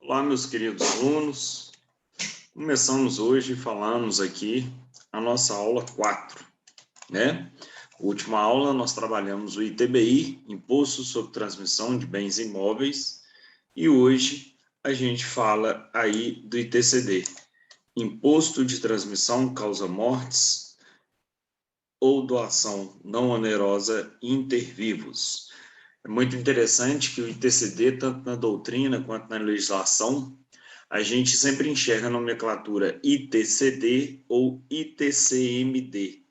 Olá, meus queridos alunos. Começamos hoje, falamos aqui a nossa aula 4, né? Última aula nós trabalhamos o ITBI, Imposto sobre Transmissão de Bens Imóveis, e hoje a gente fala aí do ITCD, Imposto de Transmissão Causa Mortes ou Doação Não Onerosa Inter Vivos. É muito interessante que o ITCD, tanto na doutrina quanto na legislação, a gente sempre enxerga a nomenclatura ITCD ou ITCMD,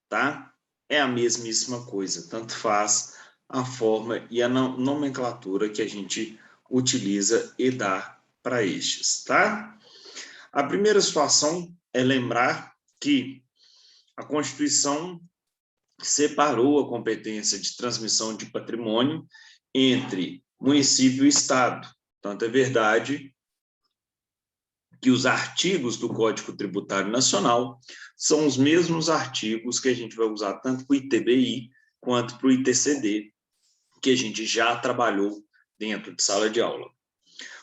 tá? É a mesmíssima coisa, tanto faz a forma e a nomenclatura que a gente utiliza e dá para estes, tá? A primeira situação é lembrar que a Constituição separou a competência de transmissão de patrimônio entre município e Estado. Tanto é verdade que os artigos do Código Tributário Nacional são os mesmos artigos que a gente vai usar tanto para o ITBI quanto para o ITCD, que a gente já trabalhou dentro de sala de aula.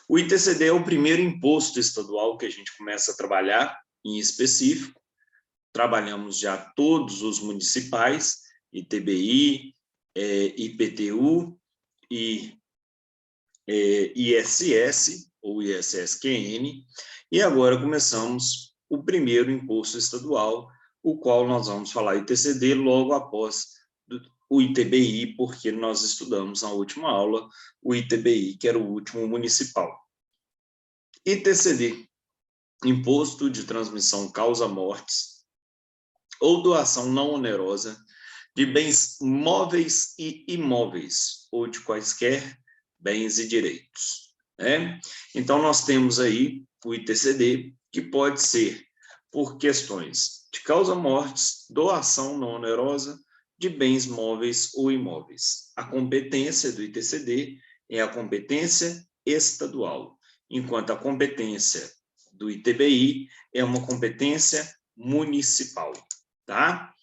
O ITCD é o primeiro imposto estadual que a gente começa a trabalhar em específico. Trabalhamos já todos os municipais, ITBI, IPTU e ISS, ou ISSQN, e agora começamos o primeiro imposto estadual, o qual nós vamos falar ITCD logo após o ITBI, porque nós estudamos na última aula o ITBI, que era o último municipal. ITCD, Imposto de Transmissão Causa Mortes, ou doação não onerosa de bens móveis e imóveis, ou de quaisquer bens e direitos, né? Então, nós temos aí o ITCD, que pode ser por questões de causa-mortes, doação não onerosa de bens móveis ou imóveis. A competência do ITCD é a competência estadual, enquanto a competência do ITBI é uma competência municipal, tá?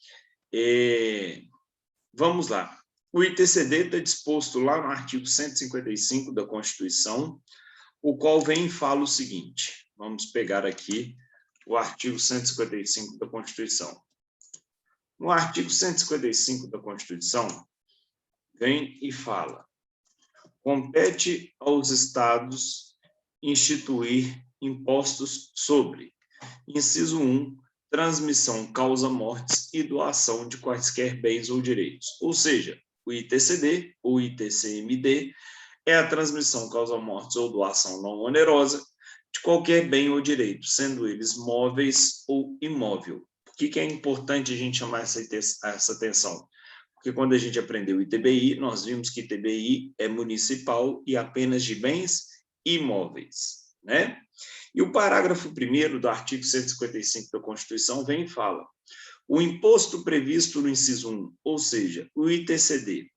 Vamos lá. O ITCD está disposto lá no artigo 155 da Constituição, o qual vem e fala o seguinte. Vamos pegar aqui o artigo 155 da Constituição. No artigo 155 da Constituição, vem e fala: compete aos estados instituir impostos sobre, inciso 1, transmissão causa-mortes e doação de quaisquer bens ou direitos. Ou seja, o ITCD, ou ITCMD, é a transmissão causa-mortes ou doação não onerosa de qualquer bem ou direito, sendo eles móveis ou imóvel. Por que é importante a gente chamar essa atenção? Porque quando a gente aprendeu o ITBI, nós vimos que ITBI é municipal e apenas de bens imóveis, né? E o parágrafo 1º do artigo 155 da Constituição vem e fala: o imposto previsto no inciso 1, ou seja, o ITCD,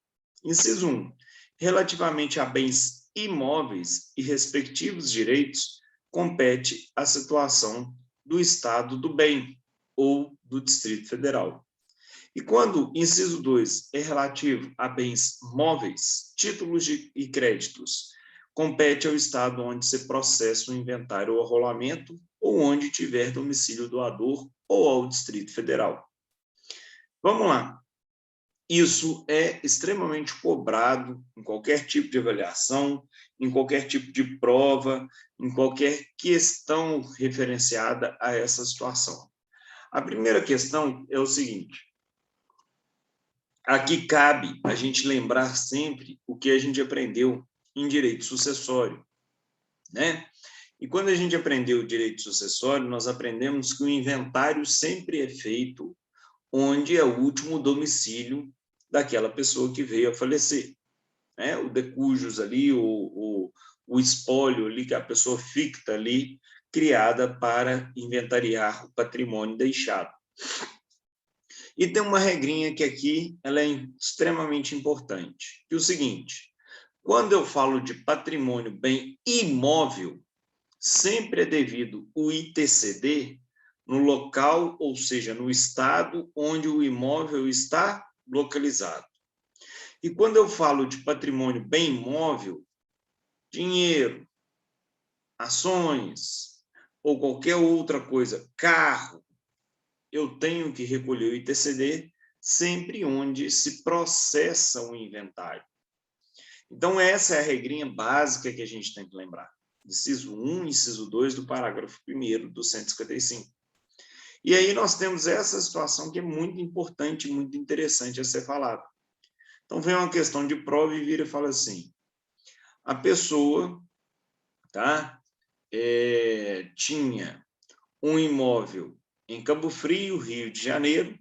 inciso 1, relativamente a bens imóveis e respectivos direitos, compete à situação do Estado do bem ou do Distrito Federal. E quando inciso 2 é relativo a bens móveis, títulos e créditos, compete ao Estado onde se processa o inventário ou arrolamento ou onde tiver domicílio doador ou ao Distrito Federal. Vamos lá. Isso é extremamente cobrado em qualquer tipo de avaliação, em qualquer tipo de prova, em qualquer questão referenciada a essa situação. A primeira questão é o seguinte: aqui cabe a gente lembrar sempre o que a gente aprendeu em direito sucessório, né? E quando a gente aprendeu o direito sucessório, nós aprendemos que o inventário sempre é feito onde é o último domicílio daquela pessoa que veio a falecer, né? O de cujos ali, o espólio ali que a pessoa ficta ali, criada para inventariar o patrimônio deixado. E tem uma regrinha que aqui ela é extremamente importante, que é o seguinte: quando eu falo de patrimônio bem imóvel, sempre é devido o ITCD no local, ou seja, no estado onde o imóvel está localizado. E quando eu falo de patrimônio bem imóvel, dinheiro, ações ou qualquer outra coisa, carro, eu tenho que recolher o ITCD sempre onde se processa o inventário. Então, essa é a regrinha básica que a gente tem que lembrar. Inciso 1 e inciso 2 do parágrafo 1º do 155. E aí nós temos essa situação que é muito importante, muito interessante a ser falada. Então, vem uma questão de prova e vira e fala assim, a pessoa tinha um imóvel em Cabo Frio, Rio de Janeiro,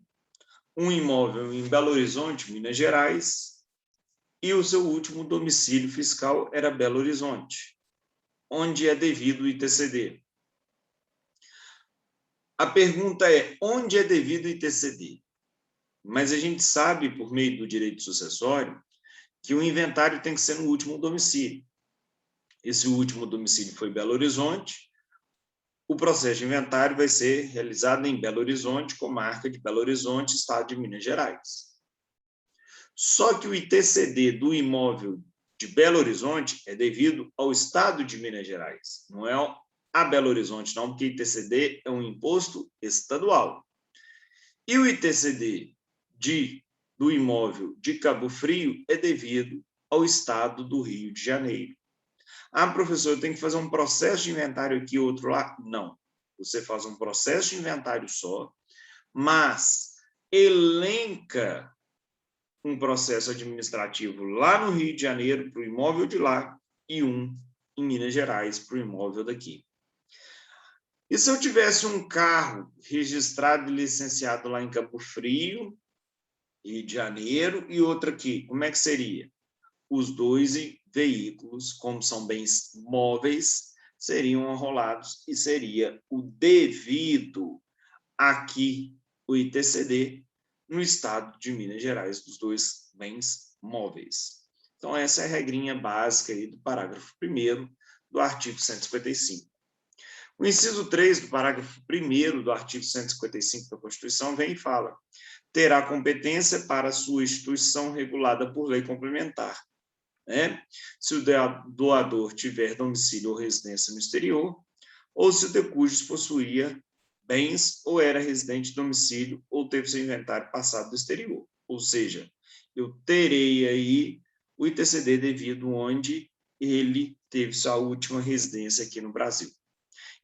um imóvel em Belo Horizonte, Minas Gerais, e o seu último domicílio fiscal era Belo Horizonte, onde é devido o ITCD. A pergunta é, onde é devido o ITCD? Mas a gente sabe, por meio do direito sucessório, que o inventário tem que ser no último domicílio. Esse último domicílio foi Belo Horizonte, o processo de inventário vai ser realizado em Belo Horizonte, comarca de Belo Horizonte, estado de Minas Gerais. Só que o ITCD do imóvel de Belo Horizonte é devido ao estado de Minas Gerais, não é a Belo Horizonte, não, porque ITCD é um imposto estadual. E o ITCD do imóvel de Cabo Frio é devido ao estado do Rio de Janeiro. Ah, professor, eu tenho que fazer um processo de inventário aqui, outro lá? Não. Você faz um processo de inventário só, mas elenca um processo administrativo lá no Rio de Janeiro para o imóvel de lá e um em Minas Gerais para o imóvel daqui. E se eu tivesse um carro registrado e licenciado lá em Cabo Frio, Rio de Janeiro, e outro aqui, como é que seria? Os dois veículos, como são bens móveis, seriam arrolados e seria o devido aqui, o ITCD, no estado de Minas Gerais, dos dois bens móveis. Então, essa é a regrinha básica aí do parágrafo 1º do artigo 155. O inciso 3 do parágrafo 1º do artigo 155 da Constituição vem e fala: terá competência para sua instituição regulada por lei complementar, se o doador tiver domicílio ou residência no exterior, ou se o de cujos possuía bens ou era residente de domicílio ou teve seu inventário passado do exterior. Ou seja, eu terei aí o ITCD devido onde ele teve sua última residência aqui no Brasil.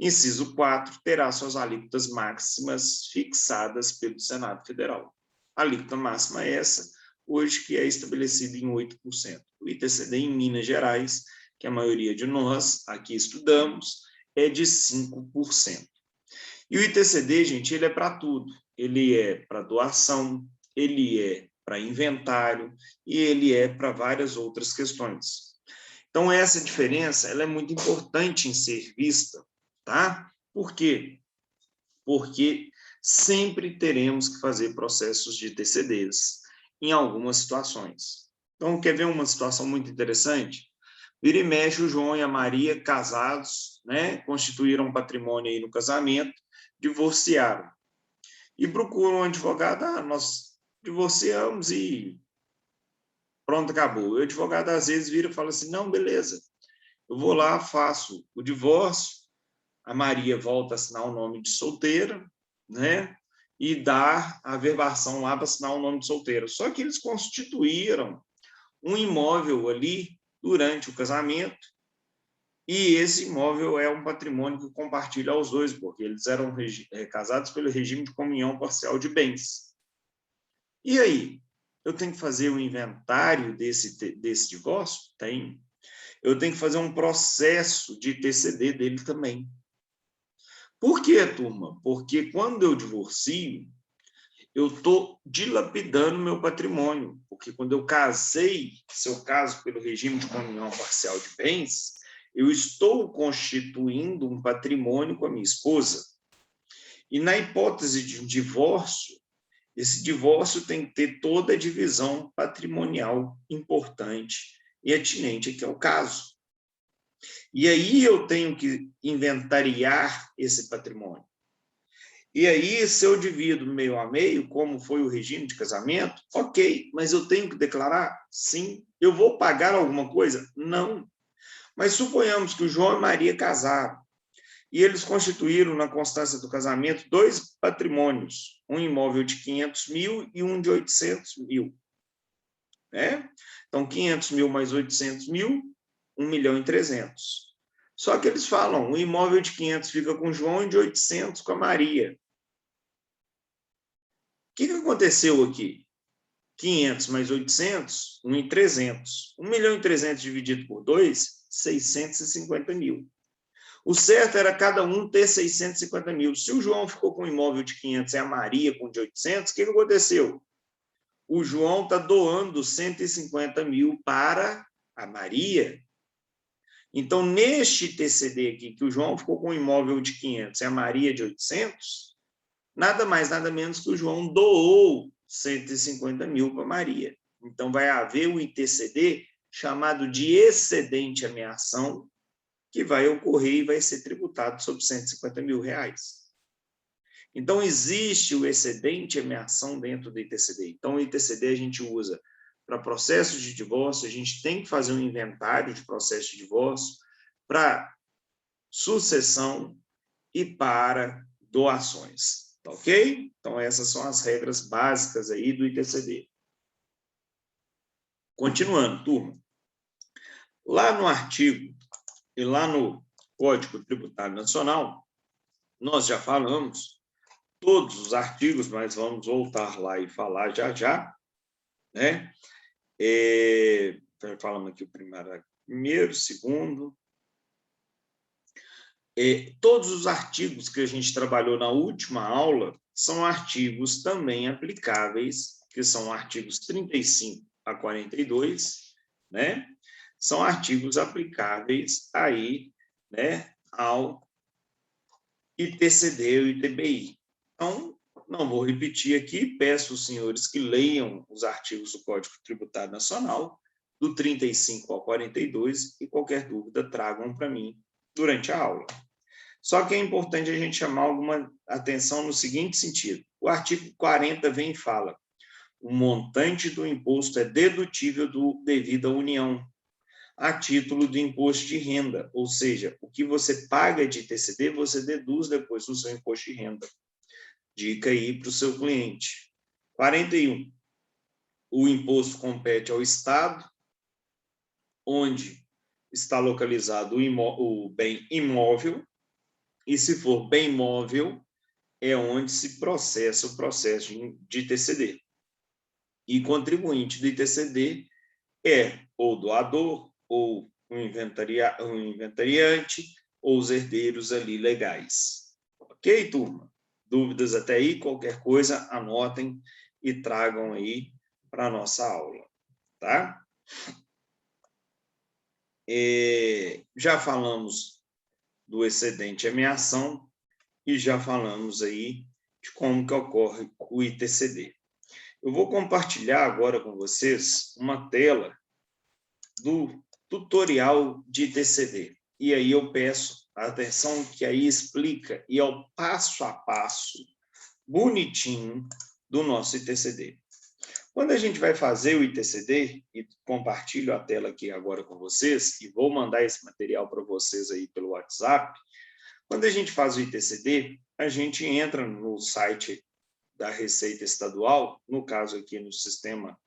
Inciso 4, terá suas alíquotas máximas fixadas pelo Senado Federal. A alíquota máxima é essa, hoje que é estabelecida em 8%. O ITCD em Minas Gerais, que a maioria de nós aqui estudamos, é de 5%. E o ITCD, gente, ele é para tudo. Ele é para doação, ele é para inventário e ele é para várias outras questões. Então, essa diferença ela é muito importante em ser vista, tá? Por quê? Porque sempre teremos que fazer processos de ITCDs em algumas situações. Então, quer ver uma situação muito interessante? Vira e mexe, o João e a Maria, casados, constituíram um patrimônio aí no casamento, divorciaram. E procuram um advogado, nós divorciamos e pronto, acabou. O advogado, às vezes, vira e fala assim, não, beleza, eu vou lá, faço o divórcio, a Maria volta a assinar o nome de solteira, e dá a averbação lá para assinar o nome de solteira. Só que eles constituíram um imóvel ali durante o casamento, e esse imóvel é um patrimônio que compartilha aos dois, porque eles eram casados pelo regime de comunhão parcial de bens. E aí? Eu tenho que fazer um inventário desse divórcio? Tenho. Eu tenho que fazer um processo de ITCD dele também. Por quê, turma? Porque quando eu divorcio, eu estou dilapidando meu patrimônio, porque quando eu casei, se eu caso pelo regime de comunhão parcial de bens, eu estou constituindo um patrimônio com a minha esposa. E na hipótese de um divórcio, esse divórcio tem que ter toda a divisão patrimonial importante e atinente aqui ao caso. E aí eu tenho que inventariar esse patrimônio. E aí, se eu divido meio a meio, como foi o regime de casamento, ok, mas eu tenho que declarar? Sim. Eu vou pagar alguma coisa? Não. Mas suponhamos que o João e Maria casaram e eles constituíram, na constância do casamento, 2 patrimônios, um imóvel de 500 mil e um de 800 mil. Né? Então, 500 mil mais 800 mil, 1.300.000. Só que eles falam, o imóvel de 500 fica com o João e de 800 com a Maria. O que aconteceu aqui? 500 mais 800, 1.300.000. 1.300.000 dividido por 2, 650 mil. O certo era cada um ter 650 mil. Se o João ficou com um imóvel de 500 e a Maria com de 800, o que aconteceu? O João está doando 150 mil para a Maria. Então, neste TCD aqui, que o João ficou com um imóvel de 500 e a Maria de 800, nada mais, nada menos que o João doou 150 mil para a Maria. Então, vai haver o ITCD chamado de excedente à meação, que vai ocorrer e vai ser tributado sobre 150 mil reais. Então, existe o excedente à meação dentro do ITCD. Então, o ITCD a gente usa para processos de divórcio, a gente tem que fazer um inventário de processo de divórcio para sucessão e para doações. Tá ok? Então, essas são as regras básicas aí do ITCD. Continuando, turma. Lá no artigo e lá no Código Tributário Nacional, nós já falamos todos os artigos, mas vamos voltar lá e falar já, né? Falamos aqui o primeiro, segundo. Todos os artigos que a gente trabalhou na última aula são artigos também aplicáveis, que são artigos 35 a 42, né? São artigos aplicáveis aí, né, ao ITCD e ITBI. Então, não vou repetir aqui, peço aos senhores que leiam os artigos do Código Tributário Nacional, do 35 ao 42, e qualquer dúvida tragam para mim durante a aula. Só que é importante a gente chamar alguma atenção no seguinte sentido. O artigo 40 vem e fala: o montante do imposto é dedutível do devido à União, a título do imposto de renda, ou seja, o que você paga de ITCD, você deduz depois do seu imposto de renda. Dica aí para o seu cliente. 41. O imposto compete ao Estado, onde está localizado o bem imóvel, e se for bem móvel, é onde se processa o processo de ITCD. E contribuinte do ITCD é ou doador, ou um inventariante, ou os herdeiros ali legais. Ok, turma? Dúvidas até aí? Qualquer coisa, anotem e tragam aí para a nossa aula, tá? Já falamos do excedente à meação e já falamos aí de como que ocorre o ITCD. Eu vou compartilhar agora com vocês uma tela do tutorial de ITCD. E aí eu peço a atenção que aí explica e é o passo a passo bonitinho do nosso ITCD. Quando a gente vai fazer o ITCD, e compartilho a tela aqui agora com vocês, e vou mandar esse material para vocês aí pelo WhatsApp, quando a gente faz o ITCD, a gente entra no site da Receita Estadual, no caso aqui no Sistema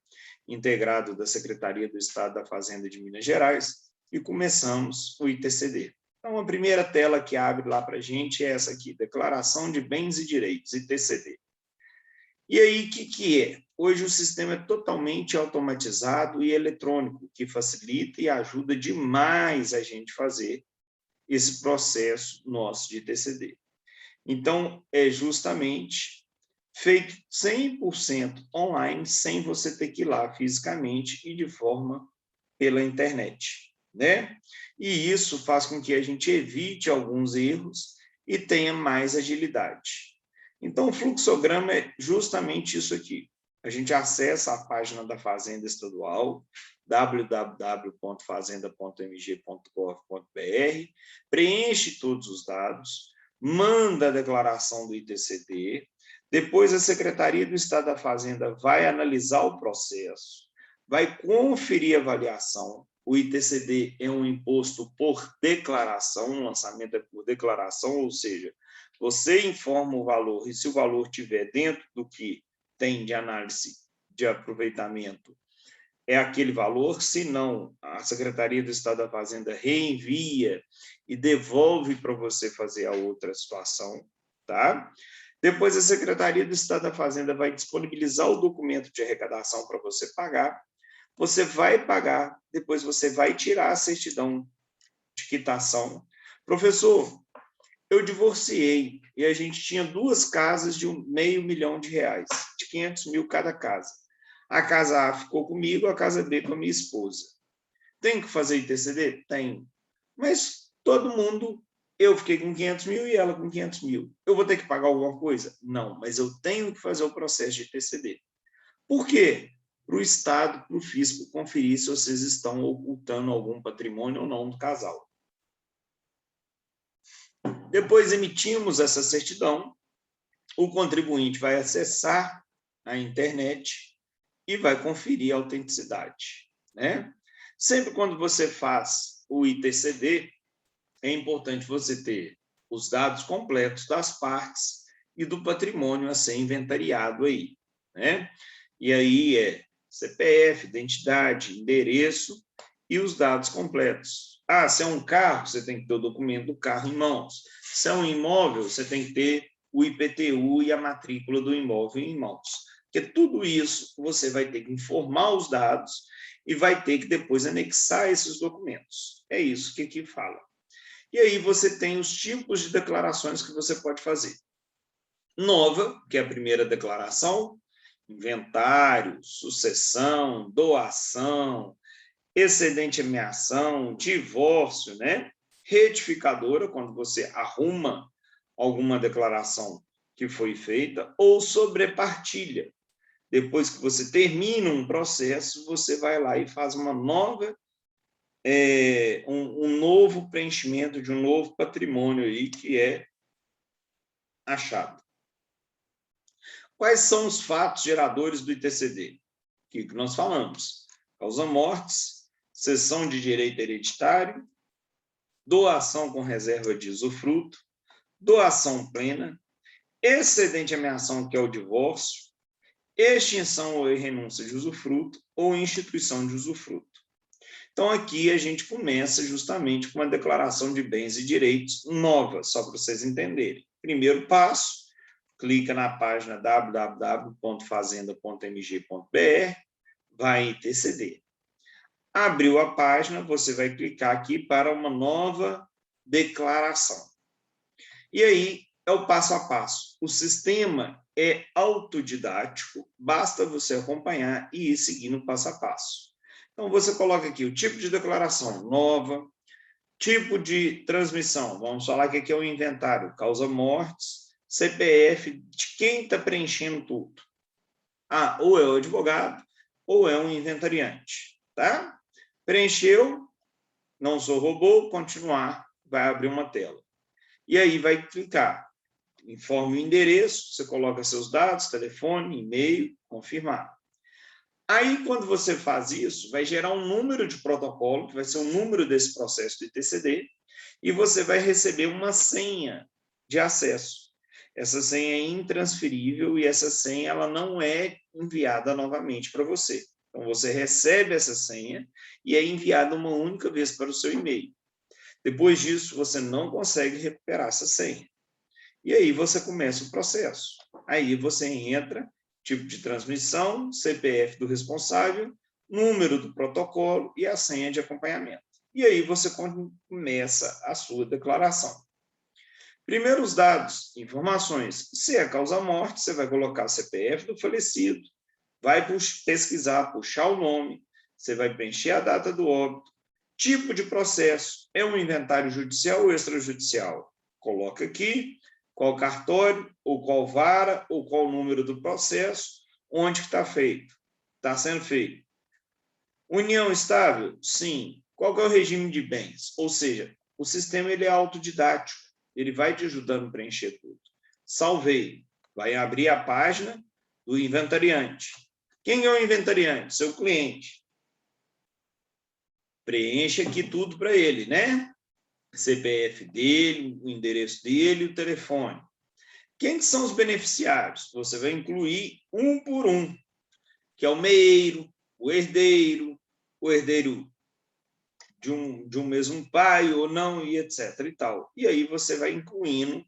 Integrado da Secretaria do Estado da Fazenda de Minas Gerais, e começamos o ITCD. Então, a primeira tela que abre lá para a gente é essa aqui, Declaração de Bens e Direitos, ITCD. E aí, o que é? Hoje o sistema é totalmente automatizado e eletrônico, que facilita e ajuda demais a gente fazer esse processo nosso de ITCD. Então, é justamente feito 100% online, sem você ter que ir lá fisicamente e de forma pela internet, né? E isso faz com que a gente evite alguns erros e tenha mais agilidade. Então, o fluxograma é justamente isso aqui. A gente acessa a página da Fazenda Estadual, www.fazenda.mg.gov.br, preenche todos os dados, manda a declaração do ITCD, depois a Secretaria do Estado da Fazenda vai analisar o processo, vai conferir a avaliação, o ITCD é um imposto por declaração, um lançamento é por declaração, ou seja, você informa o valor, e se o valor estiver dentro do que tem de análise de aproveitamento, é aquele valor, se não, a Secretaria do Estado da Fazenda reenvia e devolve para você fazer a outra situação, tá? Depois a Secretaria do Estado da Fazenda vai disponibilizar o documento de arrecadação para você pagar, você vai pagar, depois você vai tirar a certidão de quitação. Professor, eu divorciei e a gente tinha 2 casas de R$500 mil, de 500 mil cada casa. A casa A ficou comigo, a casa B com a minha esposa. Tem que fazer ITCD? Tem. Mas todo mundo, eu fiquei com 500 mil e ela com 500 mil. Eu vou ter que pagar alguma coisa? Não, mas eu tenho que fazer o processo de ITCD. Por quê? Para o Estado, para o fisco conferir se vocês estão ocultando algum patrimônio ou não do casal. Depois emitimos essa certidão, o contribuinte vai acessar a internet e vai conferir a autenticidade, né? Sempre quando você faz o ITCD, é importante você ter os dados completos das partes e do patrimônio a ser inventariado aí, né? E aí é CPF, identidade, endereço e os dados completos. Ah, se é um carro, você tem que ter o documento do carro em mãos. Se é um imóvel, você tem que ter o IPTU e a matrícula do imóvel em mãos. Porque tudo isso você vai ter que informar os dados e vai ter que depois anexar esses documentos. É isso que aqui fala. E aí você tem os tipos de declarações que você pode fazer. Nova, que é a primeira declaração, inventário, sucessão, doação, excedente em ameação, divórcio, né? Retificadora, quando você arruma alguma declaração que foi feita, ou sobrepartilha. Depois que você termina um processo, você vai lá e faz uma nova, um novo preenchimento de um novo patrimônio aí que é achado. Quais são os fatos geradores do ITCD? Que nós falamos: causa-mortes, cessão de direito hereditário, doação com reserva de usufruto, doação plena, excedente em ameação, que é o divórcio, extinção ou renúncia de usufruto ou instituição de usufruto. Então, aqui a gente começa justamente com uma declaração de bens e direitos nova, só para vocês entenderem. Primeiro passo, clica na página www.fazenda.mg.br, vai em ITCD. Abriu a página, você vai clicar aqui para uma nova declaração. E aí é o passo a passo. O sistema é autodidático, basta você acompanhar e ir seguindo passo a passo. Então, você coloca aqui o tipo de declaração nova, tipo de transmissão, vamos falar que aqui é o inventário, causa-mortes, CPF de quem está preenchendo tudo. Ah, ou é o advogado, ou é um inventariante, tá? Preencheu, não sou robô, continuar, vai abrir uma tela. E aí vai clicar, informe o endereço, você coloca seus dados, telefone, e-mail, confirmar. Aí, quando você faz isso, vai gerar um número de protocolo, que vai ser o número desse processo do ITCD, e você vai receber uma senha de acesso. Essa senha é intransferível e essa senha ela não é enviada novamente para você. Então, você recebe essa senha e é enviada uma única vez para o seu e-mail. Depois disso, você não consegue recuperar essa senha. E aí você começa o processo. Aí você entra, tipo de transmissão, CPF do responsável, número do protocolo e a senha de acompanhamento. E aí você começa a sua declaração. Primeiro os dados, informações. Se é causa-morte, você vai colocar o CPF do falecido, vai pesquisar, puxar o nome, você vai preencher a data do óbito, tipo de processo, é um inventário judicial ou extrajudicial? Coloca aqui qual cartório, ou qual vara, ou qual número do processo, onde que está feito. Está sendo feito. União estável? Sim. Qual que é o regime de bens? Ou seja, o sistema ele é autodidático, ele vai te ajudando a preencher tudo. Salvei. Vai abrir a página do inventariante. Quem é o inventariante? Seu cliente. preenche aqui tudo para ele, né? CPF dele, o endereço dele e o telefone. Quem que são os beneficiários? Você vai incluir um por um, que é o meeiro, o herdeiro de um mesmo pai ou não, e etc. e tal. E aí você vai incluindo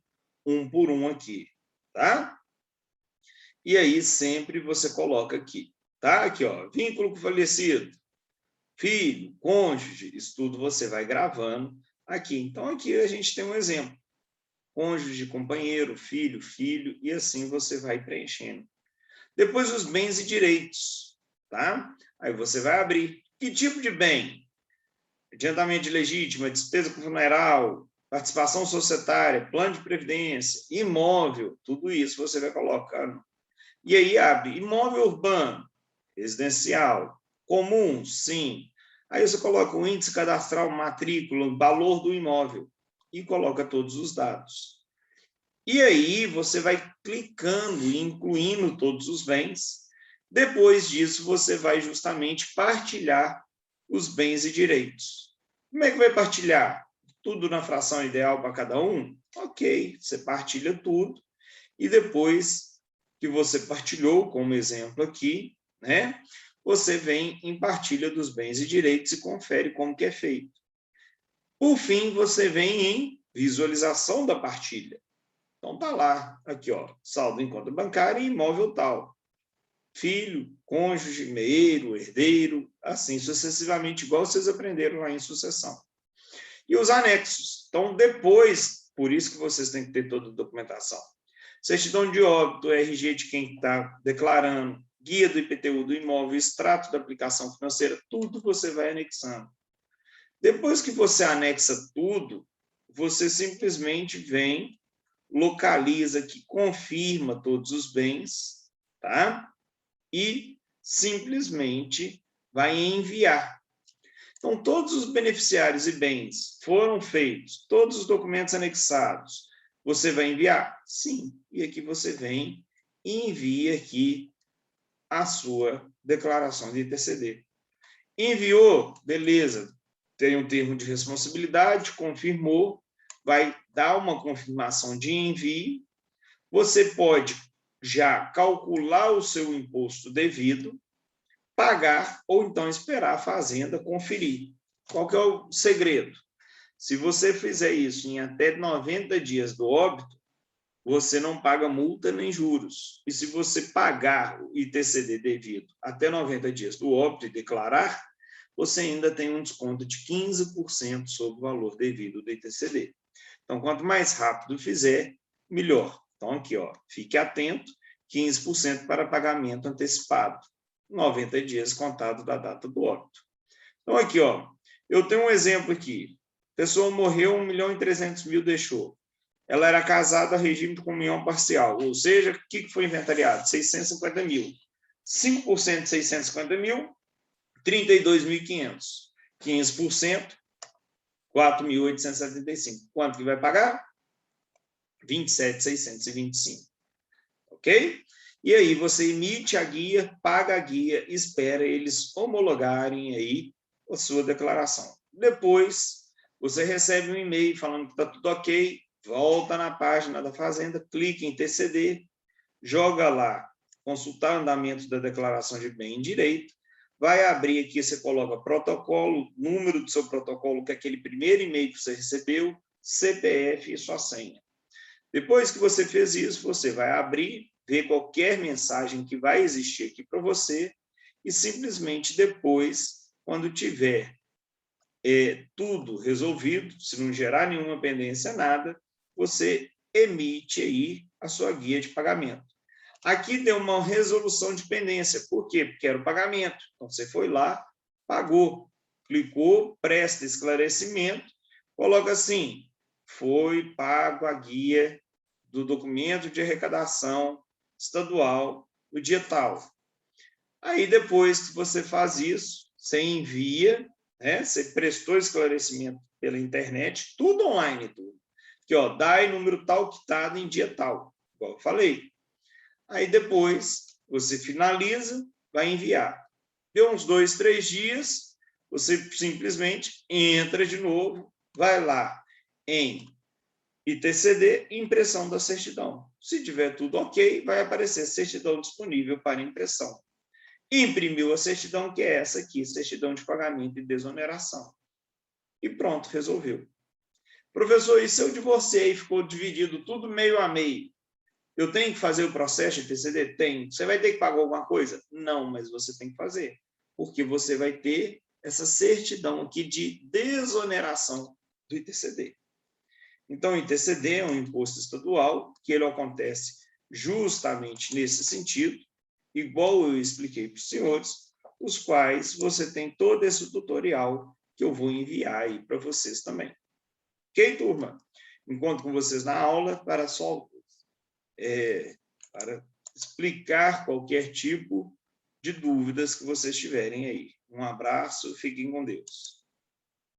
um por um aqui, tá? E aí sempre você coloca aqui, tá? Aqui, ó, vínculo com falecido, filho, cônjuge, isso tudo você vai gravando aqui. Então aqui a gente tem um exemplo. Cônjuge, companheiro, filho, e assim você vai preenchendo. Depois os bens e direitos, tá? Aí você vai abrir. Que tipo de bem? Adiantamento legítimo, despesa com funeral, participação societária, plano de previdência, imóvel, tudo isso você vai colocando. E aí abre imóvel urbano, residencial, comum, sim. Aí você coloca o índice cadastral, matrícula, valor do imóvel e coloca todos os dados. E aí você vai clicando e incluindo todos os bens. Depois disso, você vai justamente partilhar os bens e direitos. Como é que vai partilhar? Tudo na fração ideal para cada um? Ok, você partilha tudo. E depois que você partilhou, como exemplo aqui, né? Você vem em partilha dos bens e direitos e confere como que é feito. Por fim, você vem em visualização da partilha. Então, tá lá, aqui, ó, saldo em conta bancária e imóvel tal. Filho, cônjuge, meeiro, herdeiro, assim sucessivamente, igual vocês aprenderam lá em sucessão. E os anexos. Então, depois, por isso que vocês têm que ter toda a documentação. Certidão de óbito, RG de quem está declarando, guia do IPTU do imóvel, extrato da aplicação financeira, tudo você vai anexando. Depois que você anexa tudo, você simplesmente vem, localiza aqui, confirma todos os bens, tá? E simplesmente vai enviar. Então, todos os beneficiários e bens foram feitos, todos os documentos anexados, você vai enviar? Sim. E aqui você vem e envia aqui a sua declaração de ITCD. Enviou? Beleza. Tem um termo de responsabilidade, confirmou, vai dar uma confirmação de envio. Você pode já calcular o seu imposto devido, pagar ou então esperar a Fazenda conferir. Qual que é o segredo? Se você fizer isso em até 90 dias do óbito, você não paga multa nem juros. E se você pagar o ITCD devido até 90 dias do óbito e declarar, você ainda tem um desconto de 15% sobre o valor devido do ITCD. Então, quanto mais rápido fizer, melhor. Então, aqui, ó, fique atento, 15% para pagamento antecipado, 90 dias contado da data do óbito. Então, aqui, ó, eu tenho um exemplo aqui. A pessoa morreu, 1.300.000 deixou. Ela era casada a regime de comunhão parcial, ou seja, o que foi inventariado? 650 mil. 5% de 650 mil, 32.500. 15%, 4.875. Quanto que vai pagar? 27.625. Ok? E aí você emite a guia, paga a guia, espera eles homologarem aí a sua declaração. Depois, você recebe um e-mail falando que está tudo ok, volta na página da Fazenda, clica em TCD, joga lá, consultar andamento da declaração de bem e direito, vai abrir aqui, você coloca protocolo, número do seu protocolo, que é aquele primeiro e-mail que você recebeu, CPF e sua senha. Depois que você fez isso, você vai abrir, ver qualquer mensagem que vai existir aqui para você e simplesmente depois, quando tiver tudo resolvido, se não gerar nenhuma pendência, nada, você emite aí a sua guia de pagamento. Aqui deu uma resolução de pendência. Por quê? Porque era o pagamento. Então, você foi lá, pagou, clicou, presta esclarecimento, coloca assim, foi pago a guia do documento de arrecadação estadual no dia tal. Aí, depois que você faz isso, você envia, né? Você prestou esclarecimento pela internet, tudo online, tudo. Aqui, ó, DAI número tal quitado em dia tal, igual eu falei. Aí, depois, você finaliza, vai enviar. Deu uns 2, 3 dias, você simplesmente entra de novo, vai lá em ITCD, impressão da certidão. Se tiver tudo ok, vai aparecer certidão disponível para impressão. Imprimiu a certidão, que é essa aqui, certidão de pagamento e desoneração. E pronto, resolveu. Professor, e se eu divorciei e ficou dividido tudo meio a meio? Eu tenho que fazer o processo de ITCD? Tem. Você vai ter que pagar alguma coisa? Não, mas você tem que fazer, porque você vai ter essa certidão aqui de desoneração do ITCD. Então, o ITCD é um imposto estadual, que ele acontece justamente nesse sentido, igual eu expliquei para os senhores, os quais você tem todo esse tutorial que eu vou enviar aí para vocês também. Ok, turma? Encontro com vocês na aula para explicar qualquer tipo de dúvidas que vocês tiverem aí. Um abraço, fiquem com Deus.